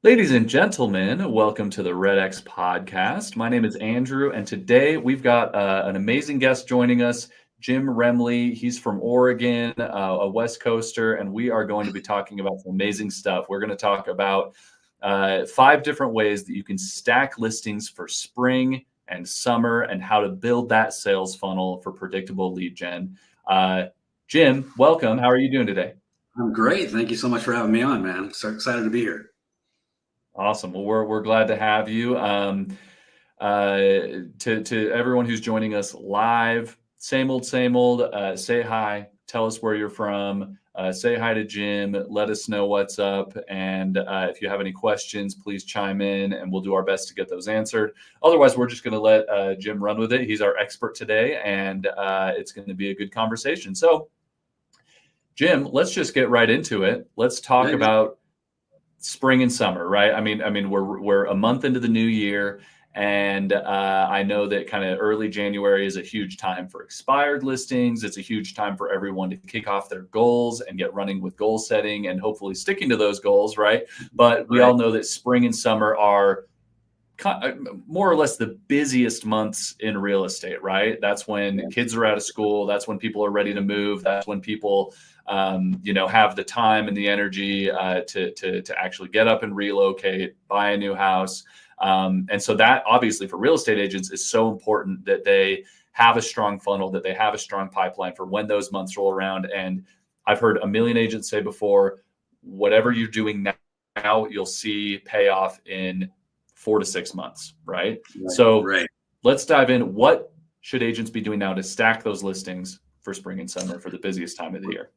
Ladies and gentlemen, welcome to the REDX Podcast. My name is Andrew, and today we've got an amazing guest joining us, Jim Remley. He's from Oregon, a West Coaster, and we are going to be talking about some amazing stuff. We're going to talk about 5 different ways that you can stack listings for spring and summer and how to build that sales funnel for predictable lead gen. Jim, welcome. How are you doing today? I'm great. Thank you so much for having me on, man. So excited to be here. Awesome. Well, we're glad to have you. To everyone who's joining us live, same old. Say hi. Tell us where you're from. Say hi to Jim. Let us know what's up. And if you have any questions, please chime in, and we'll do our best to get those answered. Otherwise, we're just going to let Jim run with it. He's our expert today, and it's going to be a good conversation. So, Jim, let's just get right into it. Let's talk about spring and summer, right? I mean, we're a month into the new year, and I know that kind of early January is a huge time for expired listings. It's a huge time for everyone to kick off their goals and get running with goal setting and hopefully sticking to those goals, right? But we all know that spring and summer are more or less the busiest months in real estate, right? That's when kids are out of school. That's when people are ready to move. That's when people have the time and the energy to actually get up and relocate, buy a new house. And so that obviously for real estate agents is so important that they have a strong funnel, that they have a strong pipeline for when those months roll around. And I've heard a million agents say before, whatever you're doing now, you'll see payoff in 4 to 6 months, right? Let's dive in. What should agents be doing now to stack those listings for spring and summer for the busiest time of the year?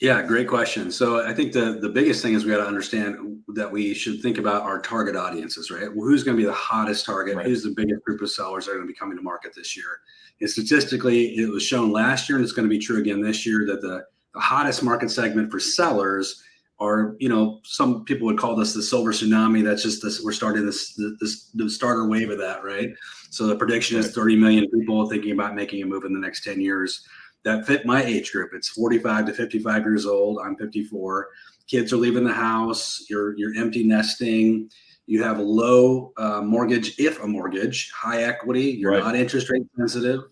Yeah, great question. So I think the biggest thing is we got to understand that we should think about our target audiences, right? Well, who's going to be the hottest target? Right. Who's the biggest group of sellers that are going to be coming to market this year? And statistically, it was shown last year, and it's going to be true again this year, that the hottest market segment for sellers are, some people would call this the silver tsunami. That's just this, we're starting the starter wave of that, right? So the prediction is 30 million people thinking about making a move in the next 10 years. That fit my age group. It's 45 to 55 years old. I'm 54. Kids are leaving the house. You're empty nesting. You have a low mortgage, if a mortgage, high equity. You're not interest rate sensitive.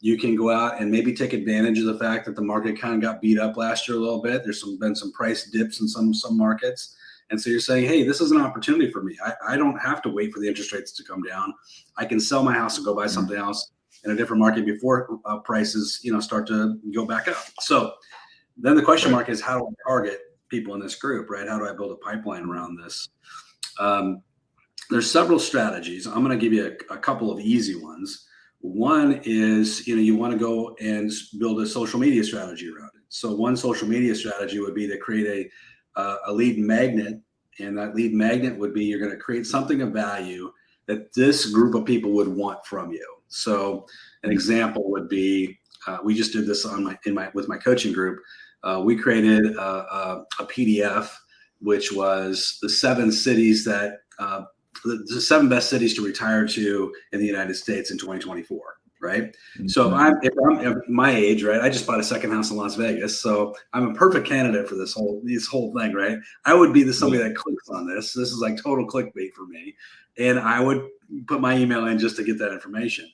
You can go out and maybe take advantage of the fact that the market kind of got beat up last year a little bit. There's been some price dips in some markets. And so you're saying, hey, this is an opportunity for me. I don't have to wait for the interest rates to come down. I can sell my house and go buy something else in a different market before prices, start to go back up. So then the question mark is, how do I target people in this group, right? How do I build a pipeline around this? There's several strategies. I'm going to give you a couple of easy ones. One is, you want to go and build a social media strategy around it. So one social media strategy would be to create a lead magnet. And that lead magnet would be, you're going to create something of value that this group of people would want from you. So an example would be, we just did this with my coaching group. We created a PDF, which was the 7 cities that the 7 best cities to retire to in the United States in 2024. Right. Mm-hmm. So if I'm my age, right, I just bought a second house in Las Vegas. So I'm a perfect candidate for this whole thing. Right. I would be somebody that clicks on this. This is like total clickbait for me. And I would put my email in just to get that information.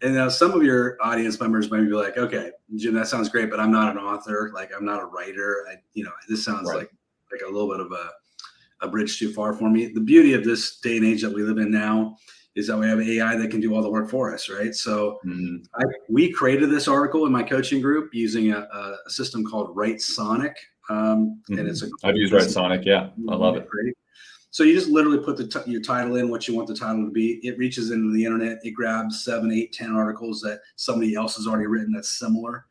And now some of your audience members might be like, okay, Jim, that sounds great, but I'm not an author. Like, I'm not a writer. This sounds like a little bit of a bridge too far for me. The beauty of this day and age that we live in now is that we have AI that can do all the work for us, right? So we created this article in my coaching group using a system called WriteSonic. And I've used WriteSonic. Yeah, I love it. Great. So you just literally put your title in, what you want the title to be. It reaches into the internet. It grabs 7, 8, 10 articles that somebody else has already written that's similar.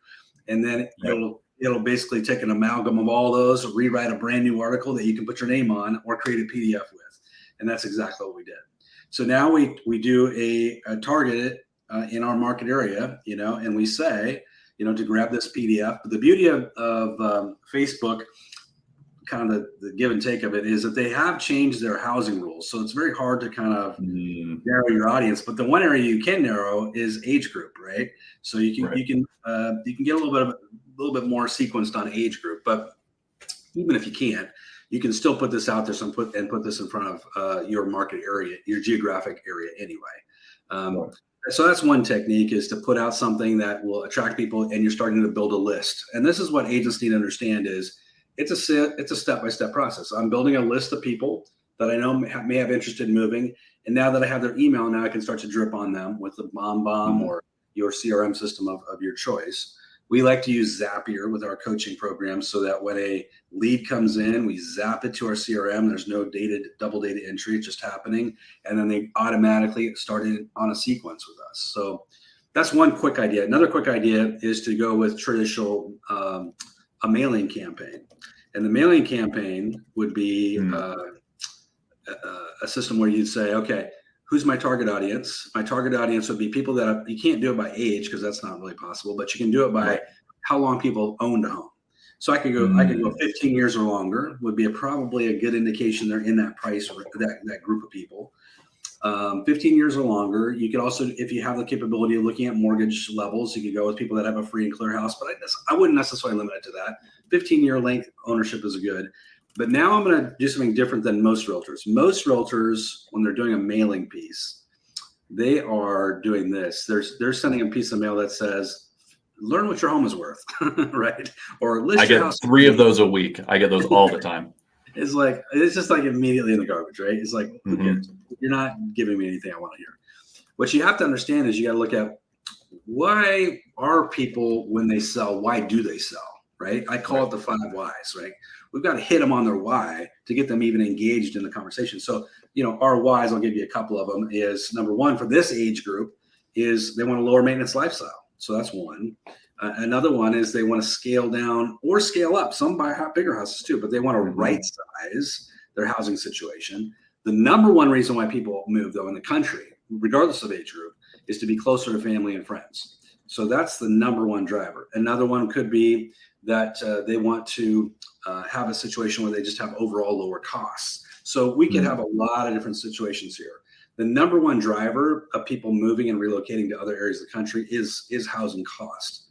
And then it'll basically take an amalgam of all those, rewrite a brand new article that you can put your name on or create a PDF with. And that's exactly what we did. So now we do a target in our market area, and we say, to grab this PDF. But the beauty of Facebook, kind of the give and take of it, is that they have changed their housing rules. So it's very hard to kind of narrow your audience. But the one area you can narrow is age group, right? So you can get a little bit more sequenced on age group. But even if you can't, you can still put this out there and put this in front of your market area, your geographic area anyway. So that's one technique, is to put out something that will attract people, and you're starting to build a list. And this is what agents need to understand is it's a step-by-step process. I'm building a list of people that I know may have interest in moving. And now that I have their email, now I can start to drip on them with the BombBomb or your CRM system of your choice. We like to use Zapier with our coaching program, so that when a lead comes in, we zap it to our CRM. There's no double data entry, it's just happening. And then they automatically started on a sequence with us. So that's one quick idea. Another quick idea is to go with traditional, a mailing campaign. And the mailing campaign would be a system where you'd say, okay, who's my target audience? My target audience would be people that you can't do it by age, because that's not really possible, but you can do it by how long people owned a home. So I could go 15 years or longer would be probably a good indication they're in that price, or that group of people. 15 years or longer. You could also, if you have the capability of looking at mortgage levels, you could go with people that have a free and clear house, but I wouldn't necessarily limit it to that. 15-year length ownership is good. But now I'm going to do something different than most realtors. Most realtors, when they're doing a mailing piece, they are doing this. They're sending a piece of mail that says, learn what your home is worth, right? Or list your house. I get 3 of those a week. I get those all the time. It's just like immediately in the garbage, right? It's like, who cares? You're not giving me anything I want to hear. What you have to understand is you got to look at, why are people, when they sell, why do they sell, right? I call it the 5 whys, right? We've got to hit them on their why to get them even engaged in the conversation. So, our whys, I'll give you a couple of them, is number one for this age group is they want a lower maintenance lifestyle. So that's one. Another one is they want to scale down or scale up. Some buy bigger houses too, but they want to right size their housing situation. The number one reason why people move, though, in the country, regardless of age group, is to be closer to family and friends. So that's the number one driver. Another one could be that they want to have a situation where they just have overall lower costs. So we could have a lot of different situations here. The number one driver of people moving and relocating to other areas of the country is housing cost.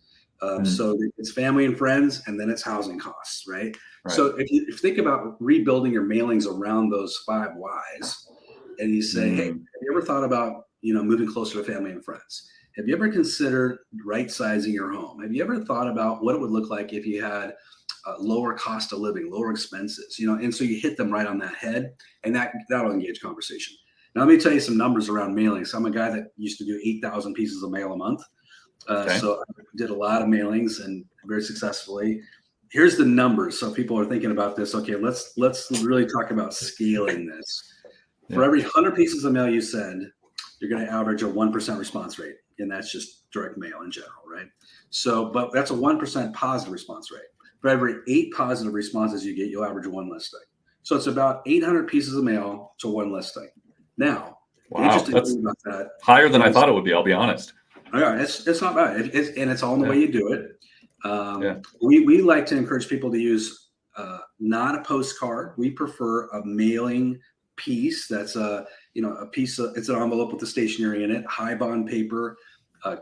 So it's family and friends, and then it's housing costs, right? So if you think about rebuilding your mailings around those 5 whys, and you say, hey, have you ever thought about, moving closer to family and friends? Have you ever considered right-sizing your home? Have you ever thought about what it would look like if you had lower cost of living, lower expenses, and so you hit them right on that head, and that'll engage conversation. Now, let me tell you some numbers around mailings. I'm a guy that used to do 8,000 pieces of mail a month. So I did a lot of mailings, and very successfully. Here's the numbers. So people are thinking about this. Okay, let's really talk about scaling this. For every 100 pieces of mail you send, you're going to average a 1% response rate. And that's just direct mail in general, right? So, but that's a 1% positive response rate. For every 8 positive responses you get, you'll average 1 listing. So it's about 800 pieces of mail to 1 listing. Now, wow, interesting that's thing about that, higher than I thought it would be, I'll be honest. Yeah, it's not bad. And it's all in the way you do it. We like to encourage people to use not a postcard. We prefer a mailing piece that's a piece of, it's an envelope with the stationery in it, high bond paper,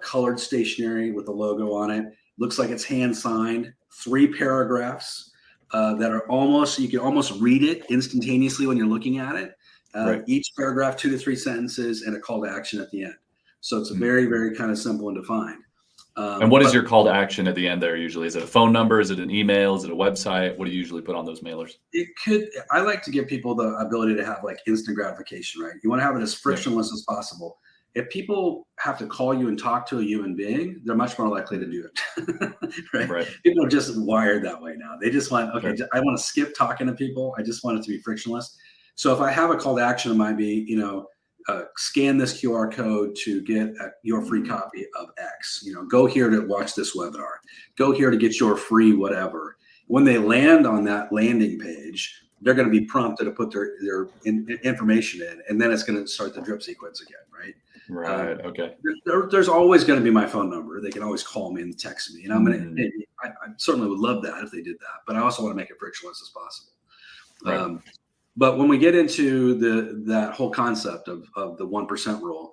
colored stationery with the logo on it. Looks like it's hand signed, 3 paragraphs that are you can almost read it instantaneously when you're looking at it. Each paragraph, 2 to 3 sentences, and a call to action at the end. So it's very, very kind of simple and defined. And what is your call to action at the end there usually? Is it a phone number? Is it an email? Is it a website? What do you usually put on those mailers? I like to give people the ability to have like instant gratification, right? You want to have it as frictionless as possible. If people have to call you and talk to a human being, they're much more likely to do it, right? People are just wired that way now. They just want, I want to skip talking to people. I just want it to be frictionless. So if I have a call to action, it might be, scan this QR code to get your free copy of X. Go here to watch this webinar. Go here to get your free whatever. When they land on that landing page, they're going to be prompted to put their information in, and then it's going to start the drip sequence again, right? Right. Okay. There's always going to be my phone number. They can always call me and text me, and I certainly would love that if they did that, but I also want to make it frictionless as possible. Right. But when we get into that whole concept of the 1% rule,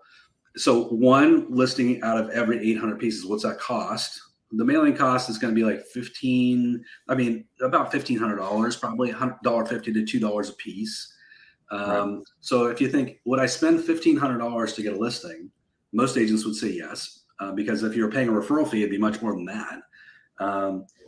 so 1 listing out of every 800 pieces, what's that cost? the mailing cost is going to be like about $1,500, probably $1.50 to $2 a piece. So if you think, would I spend $1,500 to get a listing? Most agents would say yes, because if you're paying a referral fee, it'd be much more than that.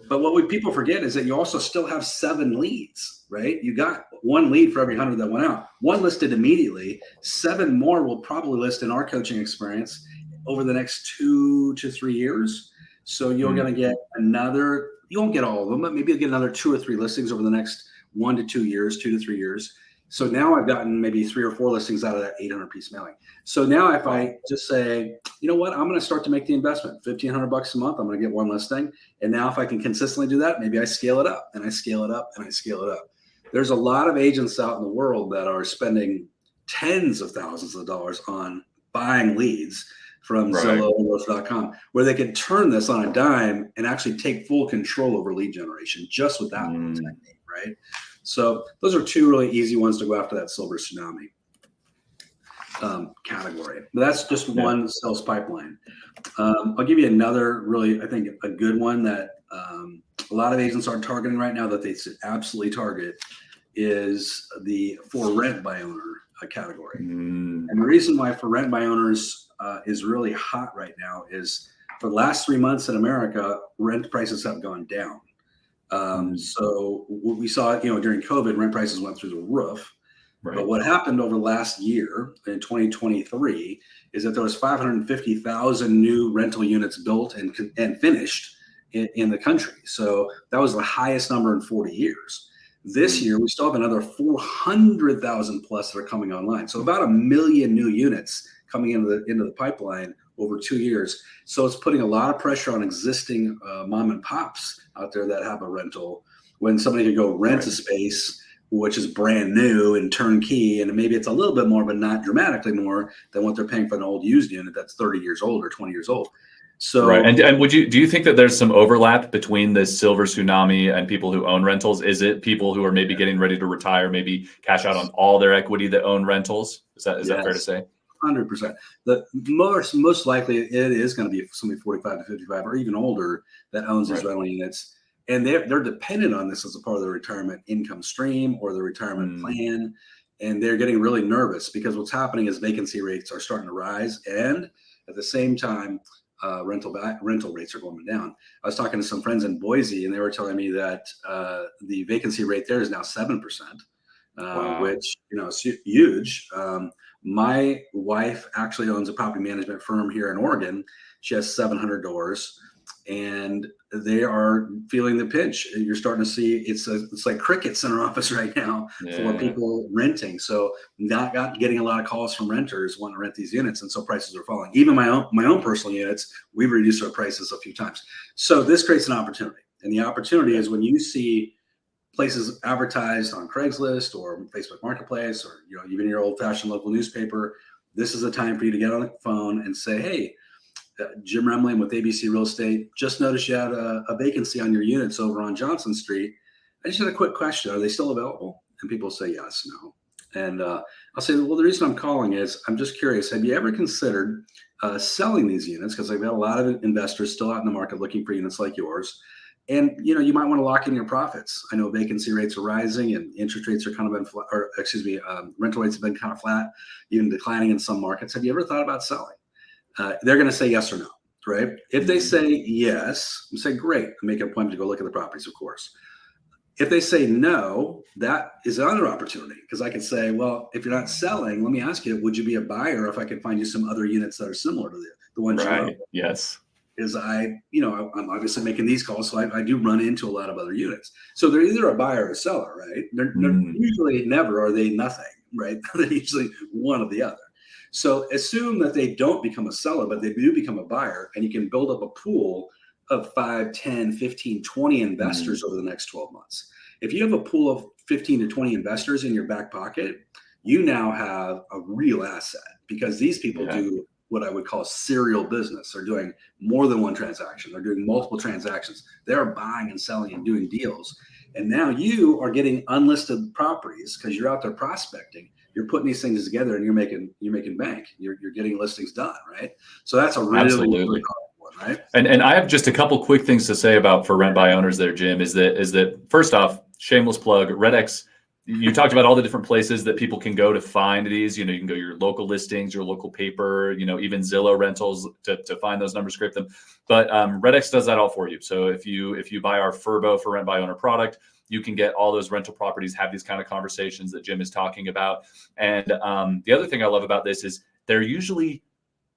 But what people forget is that you also still have 7 leads, right? You got 1 lead for every 100 that went out. 1 listed immediately. 7 more will probably list in our coaching experience over the next 2 to 3 years. So you're going to get another, you won't get all of them, but maybe you'll get another 2 or 3 listings over the next 1 to 2 years, 2 to 3 years. So now I've gotten maybe 3 or 4 listings out of that 800 piece mailing. So now if I just say, you know what, I'm going to start to make the investment, $1,500 a month, I'm going to get 1 listing. And now if I can consistently do that, maybe I scale it up and I scale it up and I scale it up. There's a lot of agents out in the world that are spending tens of thousands of dollars on buying leads from Zillow and .com, where they could turn this on a dime and actually take full control over lead generation just with that technique, right? So those are 2 really easy ones to go after that silver tsunami category. But that's just one sales pipeline. I'll give you another really, I think, a good one that a lot of agents are targeting right now that they should absolutely target is the for rent by owner category. And the reason why for rent by owners is really hot right now is for the last 3 months in America, rent prices have gone down. So what we saw, during COVID, rent prices went through the roof. But what happened over the last year in 2023 is that there was 550,000 new rental units built and finished in the country. So that was the highest number in 40 years. This year, we still have another 400,000 plus that are coming online. So about 1 million new units coming into the pipeline over 2 years. So it's putting a lot of pressure on existing mom and pops out there that have a rental, when somebody could go rent a space, which is brand new and turnkey, and maybe it's a little bit more, but not dramatically more than what they're paying for an old used unit that's 30 years old or 20 years old. So, and do you think that there's some overlap between this silver tsunami and people who own rentals? Is it people who are maybe getting ready to retire, maybe cash out on all their equity that own rentals? Is that fair to say? 100%. The most likely it is going to be somebody 45 to 55 or even older that owns these rental units. And they're dependent on this as a part of their retirement income stream or their retirement plan. And they're getting really nervous because what's happening is vacancy rates are starting to rise. And at the same time, rental rates are going down. I was talking to some friends in Boise, and they were telling me that the vacancy rate there is now 7%, which is huge. My wife actually owns a property management firm here in Oregon. She has 700 doors, and they are feeling the pinch. You're starting to see it's like crickets in our office right now for people renting. So not getting a lot of calls from renters wanting to rent these units, and so prices are falling. Even my own personal units, we've reduced our prices a few times. So this creates an opportunity, and the opportunity is when you see places advertised on Craigslist or Facebook Marketplace, or even your old-fashioned local newspaper. This is a time for you to get on the phone and say, "Hey, Jim Remley with ABC Real Estate, just noticed you had a vacancy on your units over on Johnson Street. I just had a quick question. Are they still available?" And people say yes, no. And I'll say, well, the reason I'm calling is I'm just curious. Have you ever considered selling these units? Because I've got a lot of investors still out in the market looking for units like yours. And, you might want to lock in your profits. I know vacancy rates are rising and interest rates are kind of been, rental rates have been kind of flat, even declining in some markets. Have you ever thought about selling? They're going to say yes or no, right? If they say yes, you say, great, make an appointment to go look at the properties, of course. If they say no, that is another opportunity, because I could say, well, if you're not selling, let me ask you, would you be a buyer if I could find you some other units that are similar to the ones you own? Yes. Is I'm obviously making these calls, so I do run into a lot of other units. So they're either a buyer or a seller, right? They're usually never are they nothing, right? They're usually one or the other. So assume that they don't become a seller, but they do become a buyer, and you can build up a pool of 5, 10, 15, 20 investors over the next 12 months. If you have a pool of 15 to 20 investors in your back pocket, you now have a real asset, because these people do what I would call serial business. They're doing more than one transaction. They're doing multiple transactions. They're buying and selling and doing deals. And now you are getting unlisted properties because you're out there prospecting. You're putting these things together and you're making bank. You're getting listings done, right? So that's a really, really powerful one. right? And I have just a couple quick things to say about for rent by owners there, Jim, is that first off, shameless plug, REDX, you talked about all the different places that people can go to find these. You know, you can go to your local listings, your local paper, you know, even Zillow rentals to find those numbers, scrape them. But REDX does that all for you. So if you buy our FRBO for rent by owner product, you can get all those rental properties, have these kind of conversations that Jim is talking about. And the other thing I love about this is they're usually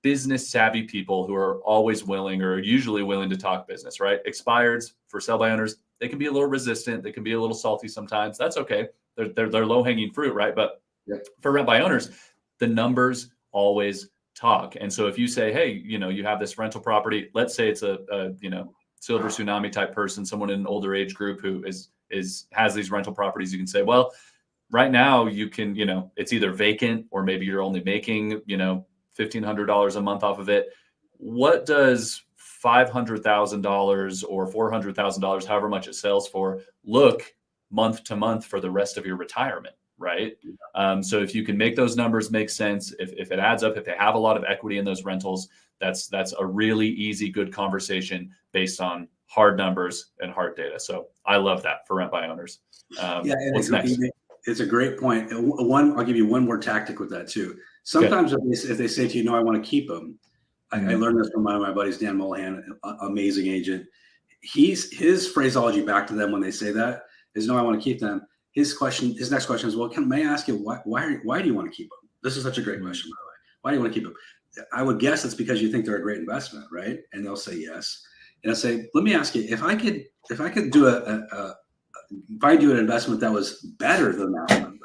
business savvy people who are always willing or usually willing to talk business, right? Expireds for sell by owners, they can be a little resistant. They can be a little salty sometimes. That's okay. They're low hanging fruit, right? But for rent by owners, the numbers always talk. And so if you say, hey, you know, you have this rental property, let's say it's a you know, silver tsunami type person, someone in an older age group who has these rental properties, you can say, well, right now you can, you know, it's either vacant or maybe you're only making, you know, $1,500 a month off of it. What does $500,000 or $400,000, however much it sells for, look month to month for the rest of your retirement, right? So if you can make those numbers make sense, if it adds up, if they have a lot of equity in those rentals, that's a really easy, good conversation based on hard numbers and hard data. So I love that for rent by owners. What's next? It's a great point. I'll give you one more tactic with that too. Sometimes if they say to you, no, I want to keep them. I learned this from one of my buddies, Dan Mullihan, amazing agent. His phraseology back to them when they say that is, no, I want to keep them. His next question is, well, may I ask you why do you want to keep them? This is such a great question, by the way. Why do you want to keep them? I would guess it's because you think they're a great investment, right? And they'll say yes. And I'll say, let me ask you, if I could do find you an investment that was better than that one,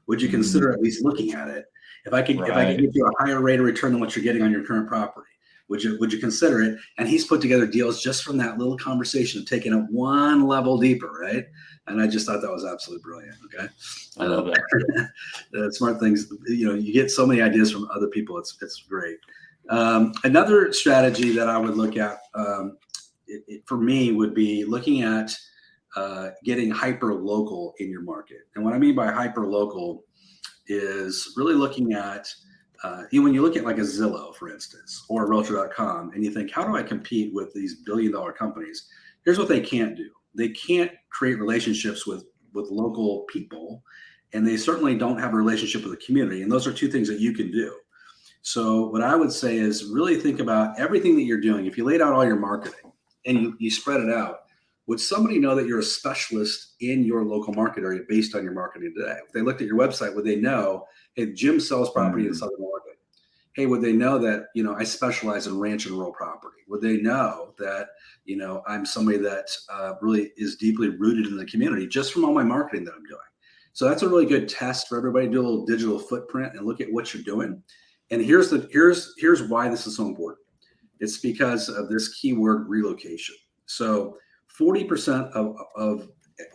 would you consider at least looking at it? If I could give you a higher rate of return than what you're getting on your current property, would you consider it? And he's put together deals just from that little conversation of taking it one level deeper, right? And I just thought that was absolutely brilliant. Okay, I love that. Smart things. You know, you get so many ideas from other people. It's great. Another strategy that I would look at for me would be looking at getting hyper local in your market. And what I mean by hyper local is really looking at when you look at like a Zillow, for instance, or a Realtor.com, and you think, how do I compete with these billion-dollar companies? Here's what they can't do. They can't create relationships with local people, and they certainly don't have a relationship with the community. And those are two things that you can do. So what I would say is really think about everything that you're doing. If you laid out all your marketing and you spread it out, would somebody know that you're a specialist in your local market area based on your marketing today? If they looked at your website, would they know, hey, Jim sells property in Southern Oregon? Hey, would they know that, you know, I specialize in ranch and rural property? Would they know that, you know, I'm somebody that really is deeply rooted in the community just from all my marketing that I'm doing? So that's a really good test for everybody. Do a little digital footprint and look at what you're doing. And here's why this is so important. It's because of this keyword relocation. So 40% of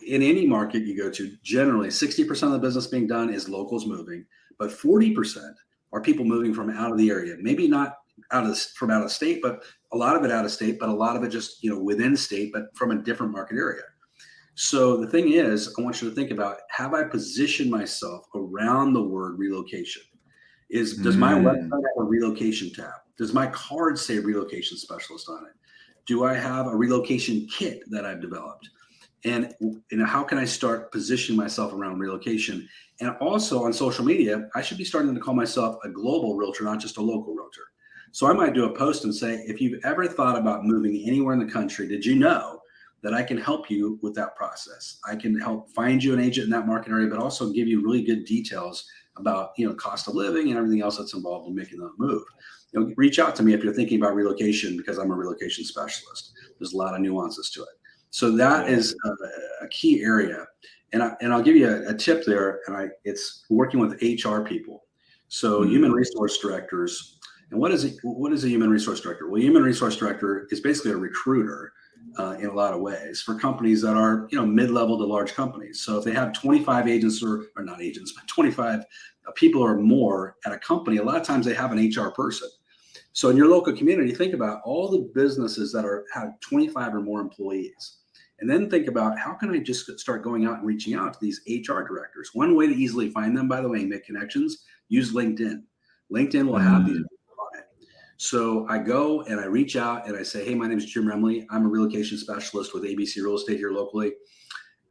in any market you go to, generally 60% of the business being done is locals moving, but 40% are people moving from out of the area. Maybe not from out of state, but a lot of it out of state, but a lot of it just, you know, within state, but from a different market area. So the thing is, I want you to think about, have I positioned myself around the word relocation? Does my website have a relocation tab? Does my card say relocation specialist on it? Do I have a relocation kit that I've developed? And how can I start positioning myself around relocation? And also on social media, I should be starting to call myself a global realtor, not just a local realtor. So I might do a post and say, if you've ever thought about moving anywhere in the country, did you know that I can help you with that process? I can help find you an agent in that market area, but also give you really good details about, you know, cost of living and everything else that's involved in making that move. You know, reach out to me if you're thinking about relocation, because I'm a relocation specialist. There's a lot of nuances to it. So that is a key area. And I'll give you a tip there. And it's working with HR people. So human resource directors. And what is a human resource director? Well, human resource director is basically a recruiter in a lot of ways for companies that are, you know, mid-level to large companies. So if they have 25 agents or not agents, but 25 people or more at a company, a lot of times they have an HR person. So in your local community, think about all the businesses that have 25 or more employees. And then think about, how can I just start going out and reaching out to these HR directors? One way to easily find them, by the way, and make connections, use LinkedIn. LinkedIn will have these people on it. So I go and I reach out and I say, hey, my name is Jim Remley. I'm a relocation specialist with ABC Real Estate here locally.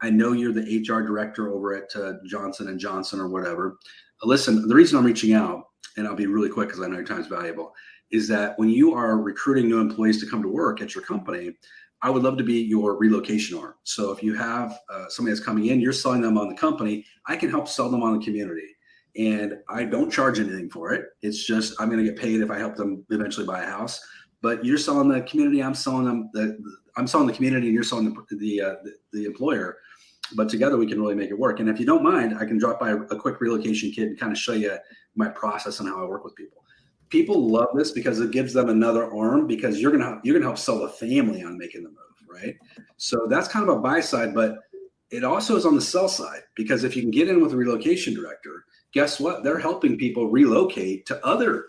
I know you're the HR director over at Johnson & Johnson or whatever. Listen, the reason I'm reaching out, and I'll be really quick because I know your time's valuable, is that when you are recruiting new employees to come to work at your company, I would love to be your relocation arm. So if you have somebody that's coming in, you're selling them on the company, I can help sell them on the community. And I don't charge anything for it. It's just, I'm going to get paid if I help them eventually buy a house. But you're selling the community, I'm selling them I'm selling the community, and you're selling the employer. But together we can really make it work. And if you don't mind, I can drop by a quick relocation kit and kind of show you my process and how I work with people. People love this because it gives them another arm, because you're gonna help sell the family on making the move, right? So that's kind of a buy side, but it also is on the sell side, because if you can get in with a relocation director, guess what? They're helping people relocate to other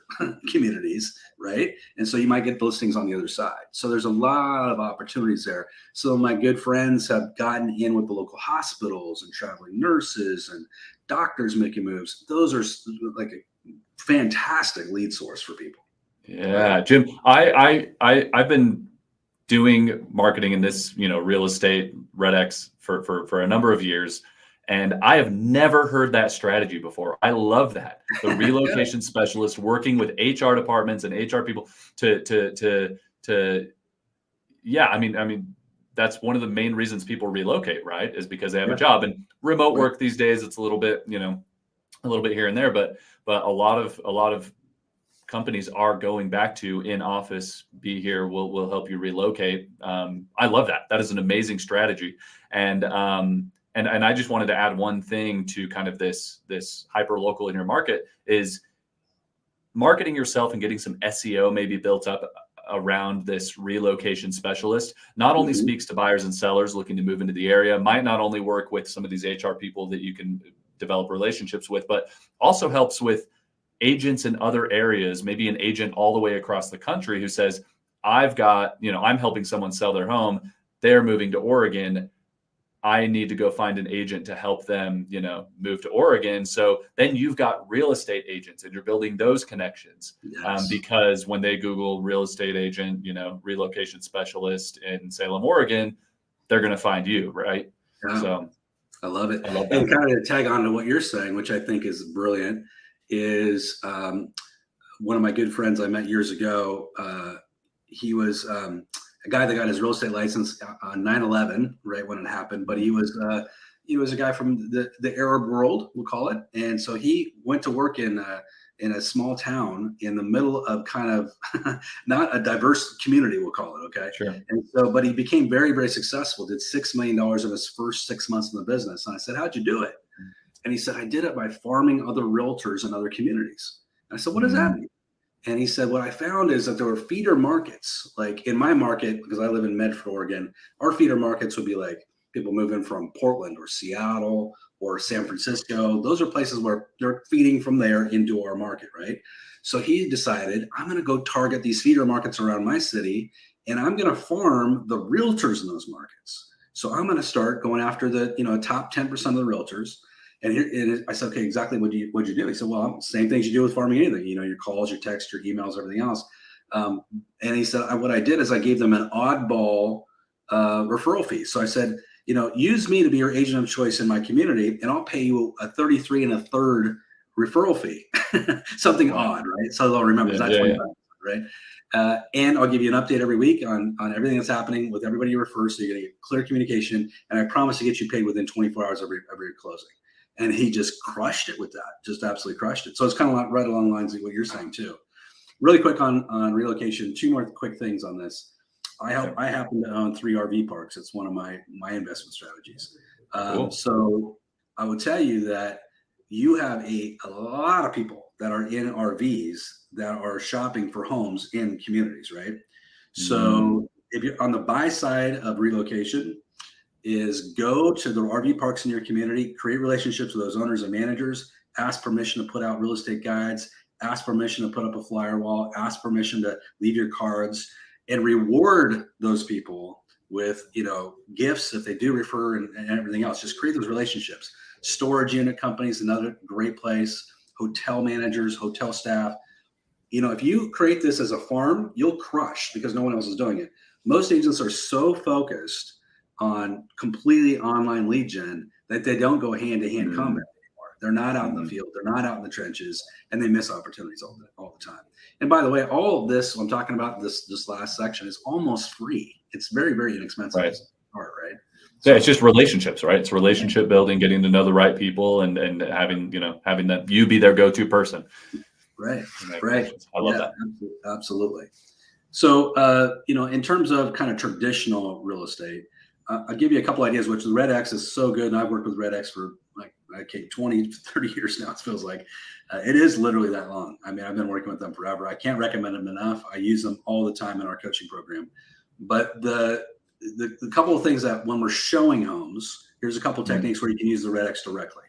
communities, right? And so you might get those things on the other side. So there's a lot of opportunities there. So my good friends have gotten in with the local hospitals and traveling nurses and doctors making moves. Those are like a fantastic lead source for people. Yeah, Jim, I've been doing marketing in this, real estate REDX for a number of years. And I have never heard that strategy before. I love that. The relocation specialist working with HR departments and HR people I mean, that's one of the main reasons people relocate, right? Is because they have a job. And remote work these days, it's a little bit here and there, but a lot of companies are going back to in office, be here, we'll help you relocate. I love that. That is an amazing strategy. And I just wanted to add one thing to kind of this hyper local in your market is marketing yourself and getting some SEO maybe built up around this relocation specialist. Not only speaks to buyers and sellers looking to move into the area, might not only work with some of these HR people that you can develop relationships with, but also helps with agents in other areas, maybe an agent all the way across the country who says, I've got, I'm helping someone sell their home. They're moving to Oregon. I need to go find an agent to help them, move to Oregon. So then you've got real estate agents and you're building those connections. Yes. Because when they Google real estate agent, relocation specialist in Salem, Oregon, they're going to find you, right? Yeah. So I love it. And kind of to tag on to what you're saying, which I think is brilliant, is one of my good friends I met years ago. He was a guy that got his real estate license on 9/11, right when it happened. But he was a guy from the Arab world, we'll call it. And so he went to work in a small town in the middle of kind of not a diverse community, we'll call it. Okay. Sure. And so, but he became very, very successful, did $6 million in his first 6 months in the business. And I said, how'd you do it? And he said, I did it by farming other realtors in other communities. And I said, what does that mean? And he said, what I found is that there were feeder markets. Like in my market, because I live in Medford, Oregon, our feeder markets would be like people moving from Portland or Seattle or San Francisco. Those are places where they're feeding from there into our market, right? So he decided, I'm going to go target these feeder markets around my city, and I'm going to farm the realtors in those markets. So I'm going to start going after the top 10% of the realtors. And I said, okay, exactly what'd you do? He said, well, same things you do with farming anything, your calls, your texts, your emails, everything else. And he said, what I did is I gave them an oddball referral fee. So I said, use me to be your agent of choice in my community, and I'll pay you a 33 1/3 referral fee, something odd, right? So they'll remember that's right? And I'll give you an update every week on everything that's happening with everybody you refer. So you're going to get clear communication, and I promise to get you paid within 24 hours every closing. And he just crushed it with that, just absolutely crushed it. So it's kind of right along the lines of what you're saying too. Really quick on relocation, 2 more quick things on this. I happen to own 3 RV parks. It's one of my investment strategies. Cool. So I would tell you that you have a lot of people that are in RVs that are shopping for homes in communities, right? So if you're on the buy side of relocation, is go to the RV parks in your community, create relationships with those owners and managers, ask permission to put out real estate guides, ask permission to put up a flyer wall, ask permission to leave your cards, and reward those people with, gifts if they do refer and everything else. Just create those relationships. Storage unit companies, another great place, hotel managers, hotel staff. if you create this as a farm, you'll crush because no one else is doing it. Most agents are so focused on completely online lead gen that they don't go hand-to-hand combat anymore. They're not out in the field. They're not out in the trenches, and they miss opportunities all the time. And by the way, all of this I'm talking about, this last section, is almost free. It's very, very inexpensive. Right. To start, right? Yeah, it's just relationships, right? It's relationship building, getting to know the right people, and having that you be their go-to person. Right. I love that. Absolutely. So, in terms of kind of traditional real estate, I'll give you a couple ideas, which the REDX is so good. And I've worked with REDX for 20, 30 years now, it feels like. It is literally that long. I mean, I've been working with them forever. I can't recommend them enough. I use them all the time in our coaching program. But the couple of things that when we're showing homes, here's a couple of techniques where you can use the REDX directly.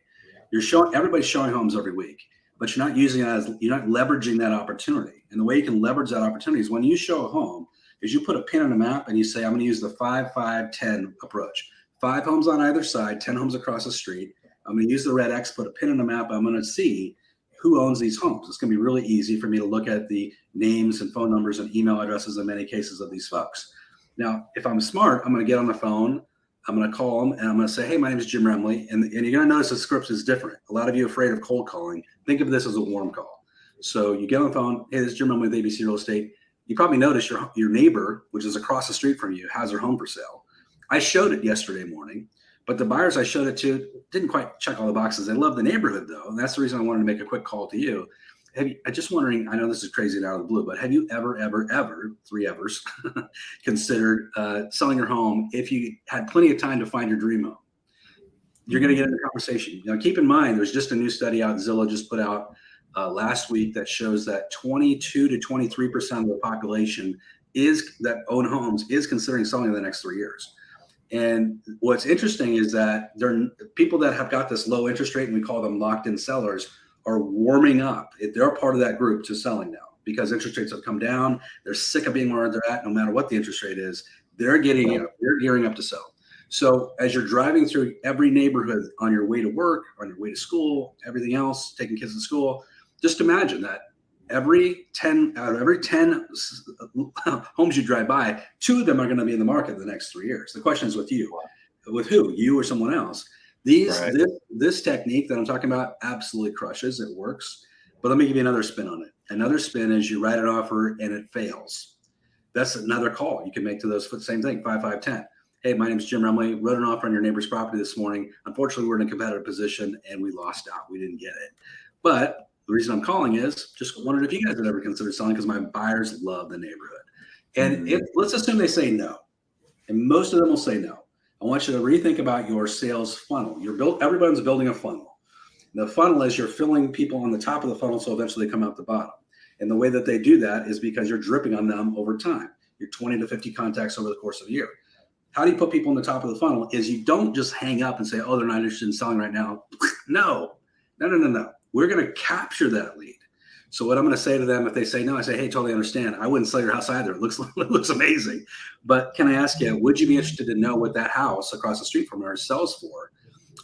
Everybody's showing homes every week, but you're not using it you're not leveraging that opportunity. And the way you can leverage that opportunity is when you show a home, is you put a pin on a map and you say, I'm going to use the 5-5-10 approach. 5 homes on either side, 10 homes across the street. I'm going to use the REDX, put a pin on the map. I'm going to see who owns these homes. It's going to be really easy for me to look at the names and phone numbers and email addresses in many cases of these folks. Now, if I'm smart, I'm going to get on the phone. I'm going to call them and I'm going to say, hey, my name is Jim Remley. And you're going to notice the script is different. A lot of you are afraid of cold calling. Think of this as a warm call. So you get on the phone. Hey, this is Jim Remley with ABC Real Estate. You probably noticed your neighbor, which is across the street from you, has their home for sale. I showed it yesterday morning, but the buyers I showed it to didn't quite check all the boxes. They love the neighborhood, though. And that's the reason I wanted to make a quick call to you. I'm just wondering, I know this is crazy and out of the blue, but have you ever, 3 evers, considered selling your home if you had plenty of time to find your dream home? You're going to get in a conversation. Now, keep in mind, there's just a new study out Zillow just put out last week that shows that 22 to 23% of the population that own homes is considering selling in the next 3 years. And what's interesting is that people that have got this low interest rate, and we call them locked-in sellers, are warming up. They're part of that group to selling now because interest rates have come down. They're sick of being where they're at, no matter what the interest rate is. They're gearing up to sell. So as you're driving through every neighborhood on your way to work, on your way to school, everything else, taking kids to school, just imagine that out of every 10 homes you drive by, 2 of them are going to be in the market in the next 3 years. The question is with you. With who? You or someone else? This technique that I'm talking about absolutely crushes. It works. But let me give you another spin on it. Another spin is you write an offer and it fails. That's another call you can make to those. Same thing, 5-5-10. Hey, my name is Jim Remley. Wrote an offer on your neighbor's property this morning. Unfortunately, we're in a competitive position and we lost out. We didn't get it. But the reason I'm calling is just wondered if you guys had ever considered selling because my buyers love the neighborhood. And let's assume they say no. And most of them will say no. I want you to rethink about your sales funnel. Everyone's building a funnel. The funnel is you're filling people on the top of the funnel so eventually they come out the bottom. And the way that they do that is because you're dripping on them over time. You're 20 to 50 contacts over the course of a year. How do you put people on the top of the funnel is you don't just hang up and say, oh, they're not interested in selling right now. No. We're going to capture that lead. So what I'm going to say to them, if they say no, I say, hey, totally understand. I wouldn't sell your house either. It looks amazing. But can I ask you, would you be interested to know what that house across the street from ours sells for?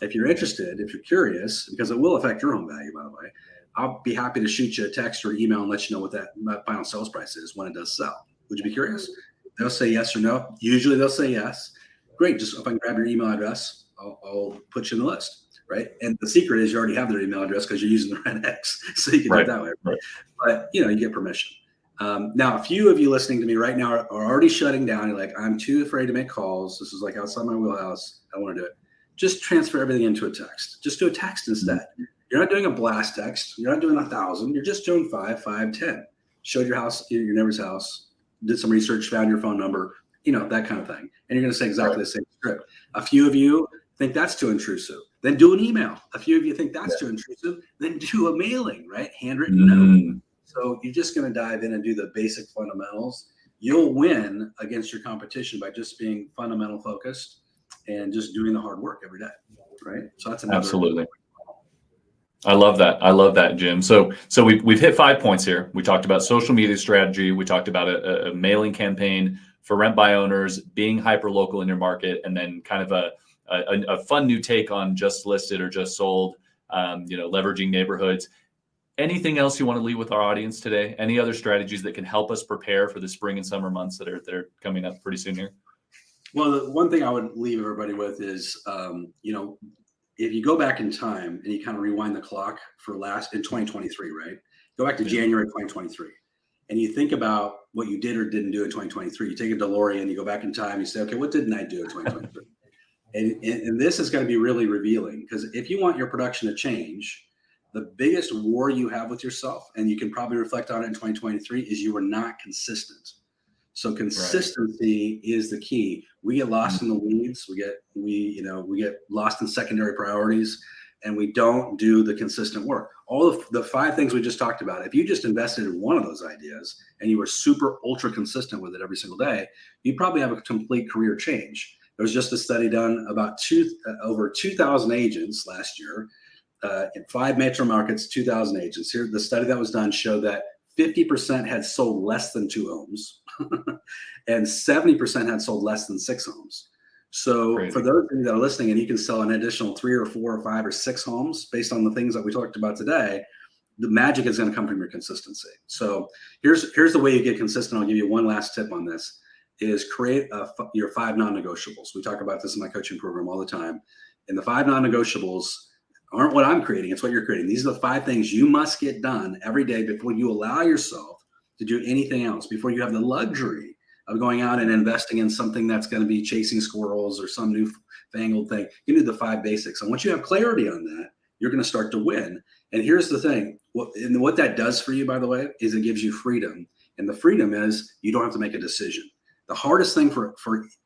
If you're interested, if you're curious, because it will affect your home value, by the way, I'll be happy to shoot you a text or email and let you know what that final sales price is when it does sell. Would you be curious? They'll say yes or no. Usually they'll say yes. Great. Just if I can grab your email address, I'll put you in the list. Right. And the secret is you already have their email address because you're using the REDX. So you can do it that way. Right. But, you get permission. Now, a few of you listening to me right now are already shutting down. You're like, I'm too afraid to make calls. This is like outside my wheelhouse. I don't want to do it. Just transfer everything into a text. Just do a text instead. You're not doing a blast text. You're not doing 1,000. You're just doing 5-5-10. Showed your house, your neighbor's house, did some research, found your phone number, that kind of thing. And you're going to say exactly the same script. A few of you think that's too intrusive. Then do an email. A few of you think that's too intrusive. Then do a mailing, right? Handwritten note. So you're just going to dive in and do the basic fundamentals. You'll win against your competition by just being fundamental focused and just doing the hard work every day, right? So that's another. Absolutely. I love that, Jim. So we've hit 5 points here. We talked about social media strategy. We talked about a mailing campaign for rent by owners, being hyper local in your market, and then kind of a fun new take on just listed or just sold, leveraging neighborhoods. anything else you want to leave with our audience today? Any other strategies that can help us prepare for the spring and summer months that are coming up pretty soon here? Well, the one thing I would leave everybody with is, if you go back in time and you kind of rewind the clock for in 2023, right? Go back to January 2023, and you think about what you did or didn't do in 2023. You take a DeLorean, you go back in time, you say, okay, what didn't I do in 2023? and this is going to be really revealing, because if you want your production to change, the biggest war you have with yourself, and you can probably reflect on it in 2023, is you were not consistent. So consistency is the key. We get lost in the weeds. We get lost in secondary priorities, and we don't do the consistent work. All of the 5 things we just talked about, if you just invested in one of those ideas and you were super ultra consistent with it every single day, you'd probably have a complete career change. There was just a study done about over 2,000 agents last year in 5 metro markets, 2,000 agents. Here, the study that was done showed that 50% had sold less than 2 homes and 70% had sold less than 6 homes. So for those of you that are listening, and you can sell an additional 3 or 4 or 5 or 6 homes based on the things that we talked about today, the magic is going to come from your consistency. So here's the way you get consistent. I'll give you one last tip on this, is create your 5 non-negotiables. We talk about this in my coaching program all the time. And the 5 non-negotiables aren't what I'm creating. It's what you're creating. These are the 5 things you must get done every day before you allow yourself to do anything else, before you have the luxury of going out and investing in something that's going to be chasing squirrels or some new fangled thing. You need the 5 basics. And once you have clarity on that, you're going to start to win. And here's the thing. What that does for you, by the way, is it gives you freedom. And the freedom is you don't have to make a decision. The hardest thing for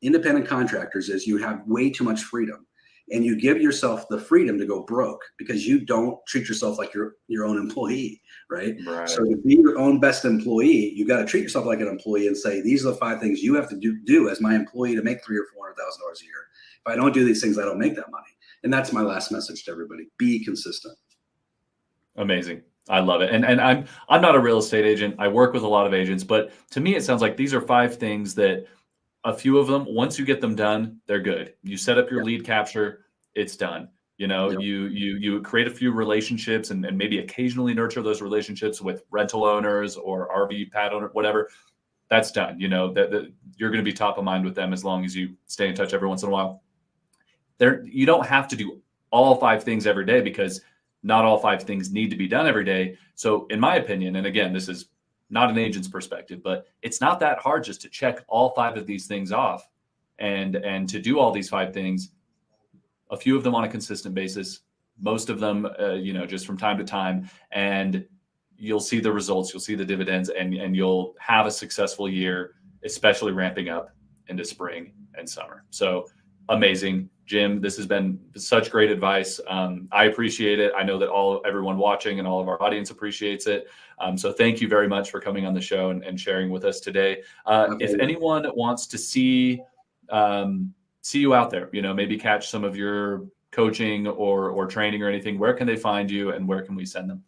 independent contractors is you have way too much freedom. And you give yourself the freedom to go broke because you don't treat yourself like your own employee, right? So to be your own best employee, you got to treat yourself like an employee and say, these are the 5 things you have to do as my employee to make $300,000 or $400,000 a year. If I don't do these things, I don't make that money. And that's my last message to everybody. Be consistent. Amazing. I love it. And I'm not a real estate agent. I work with a lot of agents, but to me, it sounds like these are 5 things that a few of them, once you get them done, they're good. You set up your lead capture, it's done. You create a few relationships and maybe occasionally nurture those relationships with rental owners or RV pad owner, whatever. That's done. That you're going to be top of mind with them as long as you stay in touch every once in a while. You don't have to do all 5 things every day, because not all 5 things need to be done every day. So in my opinion, and again, this is not an agent's perspective, but it's not that hard just to check all 5 of these things off and to do all these 5 things, a few of them on a consistent basis, most of them, just from time to time, and you'll see the results, you'll see the dividends, and you'll have a successful year, especially ramping up into spring and summer. So amazing. Jim, this has been such great advice. I appreciate it. I know that everyone watching and all of our audience appreciates it. So thank you very much for coming on the show and sharing with us today. If anyone wants to see you out there, maybe catch some of your coaching or training or anything, where can they find you and where can we send them?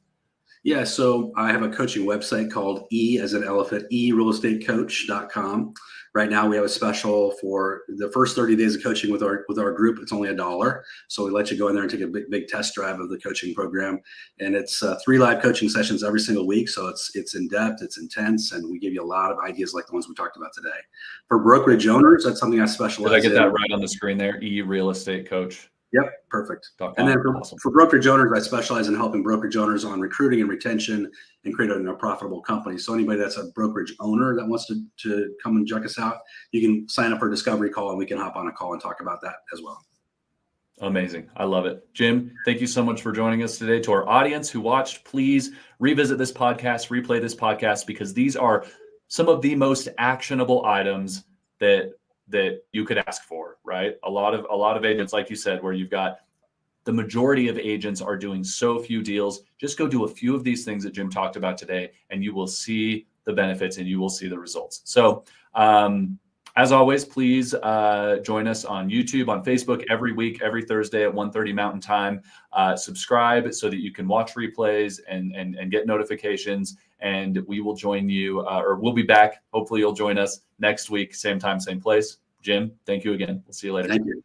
Yeah, so I have a coaching website called E as an elephant, realestatecoach.com. Right now we have a special for the first 30 days of coaching with our group. It's only $1. So we let you go in there and take a big test drive of the coaching program. And it's 3 live coaching sessions every single week. So it's in depth, it's intense, and we give you a lot of ideas like the ones we talked about today. For brokerage owners, that's something I specialize in. Did I get that right on the screen there? E Real Estate Coach. Yep, perfect. And then for brokerage owners, I specialize in helping brokerage owners on recruiting and retention and creating a profitable company. So anybody that's a brokerage owner that wants to come and check us out, you can sign up for a discovery call and we can hop on a call and talk about that as well. Amazing. I love it. Jim, thank you so much for joining us today. To our audience who watched, please revisit this podcast, replay this podcast, because these are some of the most actionable items that you could ask for, right? A lot of agents, like you said, where you've got the majority of agents are doing so few deals. Just go do a few of these things that Jim talked about today, and you will see the benefits and you will see the results. So as always, please join us on YouTube, on Facebook every week, every Thursday at 1:30 Mountain Time. Subscribe so that you can watch replays and get notifications. And we will join you, or we'll be back. Hopefully you'll join us next week, same time, same place. Jim, thank you again. We'll see you later. Thank you.